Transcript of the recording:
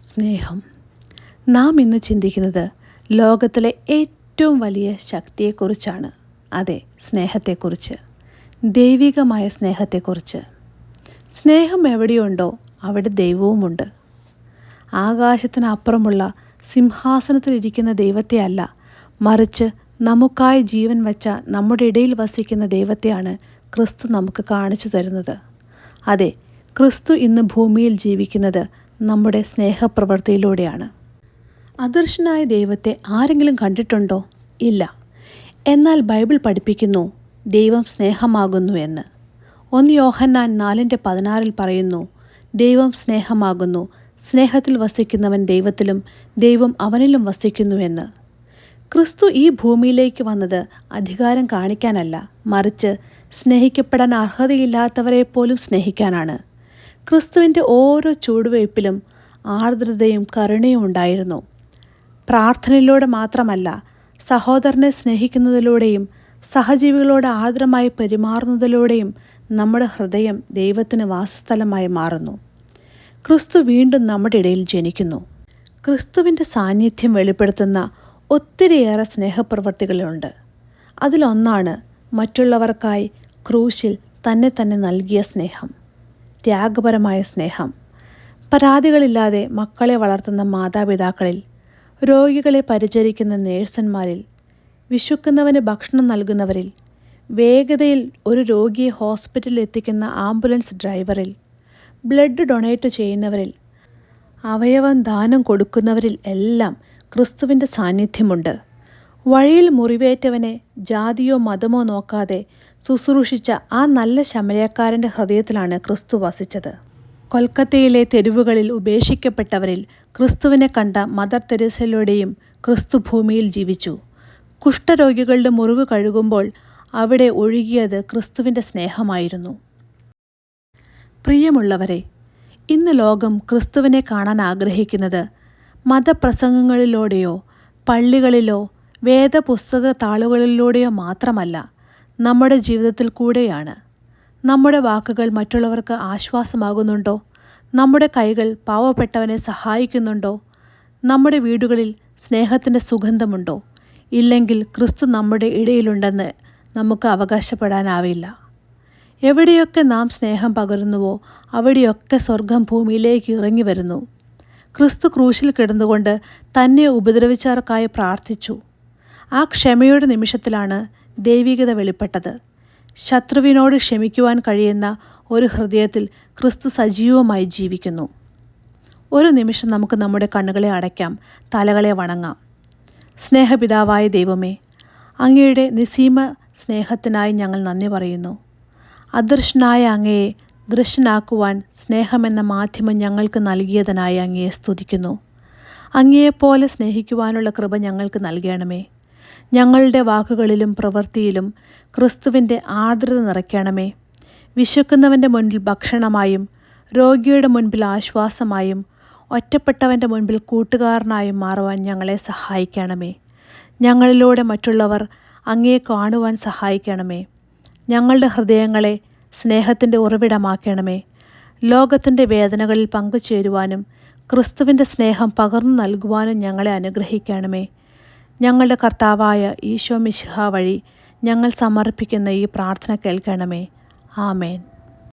സ്നേഹം. നാം ഇന്ന് ചിന്തിക്കുന്നത് ലോകത്തിലെ ഏറ്റവും വലിയ ശക്തിയെക്കുറിച്ചാണ്. അതെ, സ്നേഹത്തെക്കുറിച്ച്, ദൈവികമായ സ്നേഹത്തെക്കുറിച്ച്. സ്നേഹം എവിടെയുണ്ടോ അവിടെ ദൈവവുമുണ്ട്. ആകാശത്തിനപ്പുറമുള്ള സിംഹാസനത്തിലിരിക്കുന്ന ദൈവത്തെ അല്ല, മറിച്ച് നമുക്കായി ജീവൻ വച്ച നമ്മുടെ ഇടയിൽ വസിക്കുന്ന ദൈവത്തെയാണ് ക്രിസ്തു നമുക്ക് കാണിച്ചു തരുന്നത്. അതെ, ക്രിസ്തു ഇന്ന് ഭൂമിയിൽ ജീവിക്കുന്നത് നമ്മുടെ സ്നേഹപ്രവൃത്തിയിലൂടെയാണ്. അദൃശ്യനായ ദൈവത്തെ ആരെങ്കിലും കണ്ടിട്ടുണ്ടോ? ഇല്ല. എന്നാൽ ബൈബിൾ പഠിപ്പിക്കുന്നു ദൈവം സ്നേഹമാകുന്നു എന്ന്. 1 യോഹന്നാൻ 4:16 പറയുന്നു, ദൈവം സ്നേഹമാകുന്നു, സ്നേഹത്തിൽ വസിക്കുന്നവൻ ദൈവത്തിലും ദൈവം അവനിലും വസിക്കുന്നുവെന്ന്. ക്രിസ്തു ഈ ഭൂമിയിലേക്ക് വന്നത് അധികാരം കാണിക്കാനല്ല, മറിച്ച് സ്നേഹിക്കപ്പെടാൻ അർഹതയില്ലാത്തവരെ പോലും സ്നേഹിക്കാനാണ്. ക്രിസ്തുവിൻ്റെ ഓരോ ചുവടുവയ്പ്പിലും ആർദ്രതയും കരുണയും ഉണ്ടായിരുന്നു. പ്രാർത്ഥനയിലൂടെ മാത്രമല്ല, സഹോദരനെ സ്നേഹിക്കുന്നതിലൂടെയും സഹജീവികളോട് ആർദ്രമായി പെരുമാറുന്നതിലൂടെയും നമ്മുടെ ഹൃദയം ദൈവത്തിന് വാസസ്ഥലമായി മാറുന്നു. ക്രിസ്തു വീണ്ടും നമ്മുടെ ഇടയിൽ ജനിക്കുന്നു. ക്രിസ്തുവിൻ്റെ സാന്നിധ്യം വെളിപ്പെടുത്തുന്ന ഒത്തിരിയേറെ സ്നേഹപ്രവൃത്തികളുണ്ട്. അതിലൊന്നാണ് മറ്റുള്ളവർക്കായി ക്രൂശിൽ തന്നെ നൽകിയ സ്നേഹം, ത്യാഗപരമായ സ്നേഹം. പരാതികളില്ലാതെ മക്കളെ വളർത്തുന്ന മാതാപിതാക്കളിൽ, രോഗികളെ പരിചരിക്കുന്ന നേഴ്സന്മാരിൽ, വിശക്കുന്നവന് ഭക്ഷണം നൽകുന്നവരിൽ, വേഗതയിൽ ഒരു രോഗിയെ ഹോസ്പിറ്റലിൽ എത്തിക്കുന്ന ആംബുലൻസ് ഡ്രൈവറിൽ, ബ്ലഡ് ഡൊണേറ്റ് ചെയ്യുന്നവരിൽ, അവയവം ദാനം കൊടുക്കുന്നവരിൽ എല്ലാം ക്രിസ്തുവിൻ്റെ സാന്നിധ്യമുണ്ട്. വഴിയിൽ മുറിവേറ്റവനെ ജാതിയോ മതമോ നോക്കാതെ ശുശ്രൂഷിച്ച ആ നല്ല ശമരിയക്കാരൻ്റെ ഹൃദയത്തിലാണ് ക്രിസ്തു വസിച്ചത്. കൊൽക്കത്തയിലെ തെരുവുകളിൽ ഉപേക്ഷിക്കപ്പെട്ടവരിൽ ക്രിസ്തുവിനെ കണ്ട മദർ തെരേസയിലൂടെയും ക്രിസ്തു ഭൂമിയിൽ ജീവിച്ചു. കുഷ്ഠരോഗികളുടെ മുറിവ് കഴുകുമ്പോൾ അവിടെ ഒഴുകിയത് ക്രിസ്തുവിൻ്റെ സ്നേഹമായിരുന്നു. പ്രിയമുള്ളവരെ, ഇന്ന് ലോകം ക്രിസ്തുവിനെ കാണാൻ ആഗ്രഹിക്കുന്നത് മതപ്രസംഗങ്ങളിലൂടെയോ പള്ളികളിലോ വേദപുസ്തക താളുകളിലൂടെയോ മാത്രമല്ല, നമ്മുടെ ജീവിതത്തിൽ കൂടെയാണ്. നമ്മുടെ വാക്കുകൾ മറ്റുള്ളവർക്ക് ആശ്വാസമാകുന്നുണ്ടോ? നമ്മുടെ കൈകൾ പാവപ്പെട്ടവനെ സഹായിക്കുന്നുണ്ടോ? നമ്മുടെ വീടുകളിൽ സ്നേഹത്തിൻ്റെ സുഗന്ധമുണ്ടോ? ഇല്ലെങ്കിൽ ക്രിസ്തു നമ്മുടെ ഇടയിലുണ്ടെന്ന് നമുക്ക് അവകാശപ്പെടാനാവില്ല. എവിടെയൊക്കെ നാം സ്നേഹം പകരുന്നുവോ അവിടെയൊക്കെ സ്വർഗം ഭൂമിയിലേക്ക് ഇറങ്ങി വരുന്നു. ക്രിസ്തു ക്രൂശിൽ കിടന്നുകൊണ്ട് തന്നെ ഉപദ്രവിച്ചവർക്കായി പ്രാർത്ഥിച്ചു. ആ ക്ഷമയുടെ നിമിഷത്തിലാണ് ദൈവികത വെളിപ്പെട്ടത്. ശത്രുവിനോട് ക്ഷമിക്കുവാൻ കഴിയുന്ന ഒരു ഹൃദയത്തിൽ ക്രിസ്തു സജീവമായി ജീവിക്കുന്നു. ഒരു നിമിഷം നമുക്ക് നമ്മുടെ കണ്ണുകളെ അടയ്ക്കാം, തലകളെ വണങ്ങാം. സ്നേഹപിതാവായ ദൈവമേ, അങ്ങയുടെ നിസ്സീമ സ്നേഹത്തിനായി ഞങ്ങൾ നന്ദി പറയുന്നു. അദൃശ്യനായ അങ്ങയെ ദൃശ്യനാക്കുവാൻ സ്നേഹമെന്ന മാധ്യമം ഞങ്ങൾക്ക് നൽകിയതിനായി അങ്ങയെ സ്തുതിക്കുന്നു. അങ്ങയെപ്പോലെ സ്നേഹിക്കുവാനുള്ള കൃപ ഞങ്ങൾക്ക് നൽകണമേ. ഞങ്ങളുടെ വാക്കുകളിലും പ്രവൃത്തിയിലും ക്രിസ്തുവിൻ്റെ ആർദ്രത നിറയ്ക്കണമേ. വിശക്കുന്നവൻ്റെ മുൻപിൽ ഭക്ഷണമായും, രോഗിയുടെ മുൻപിൽ ആശ്വാസമായും, ഒറ്റപ്പെട്ടവൻ്റെ മുൻപിൽ കൂട്ടുകാരനായും മാറുവാൻ ഞങ്ങളെ സഹായിക്കണമേ. ഞങ്ങളിലൂടെ മറ്റുള്ളവർ അങ്ങയെ കാണുവാൻ സഹായിക്കണമേ. ഞങ്ങളുടെ ഹൃദയങ്ങളെ സ്നേഹത്തിൻ്റെ ഉറവിടമാക്കണമേ. ലോകത്തിൻ്റെ വേദനകളിൽ പങ്കുചേരുവാനും ക്രിസ്തുവിൻ്റെ സ്നേഹം പകർന്നു നൽകുവാനും ഞങ്ങളെ അനുഗ്രഹിക്കണമേ. ഞങ്ങളുടെ കർത്താവായ ഈശോ മിശിഹ വഴി ഞങ്ങൾ സമർപ്പിക്കുന്ന ഈ പ്രാർത്ഥന കേൾക്കണമേ. ആമേൻ.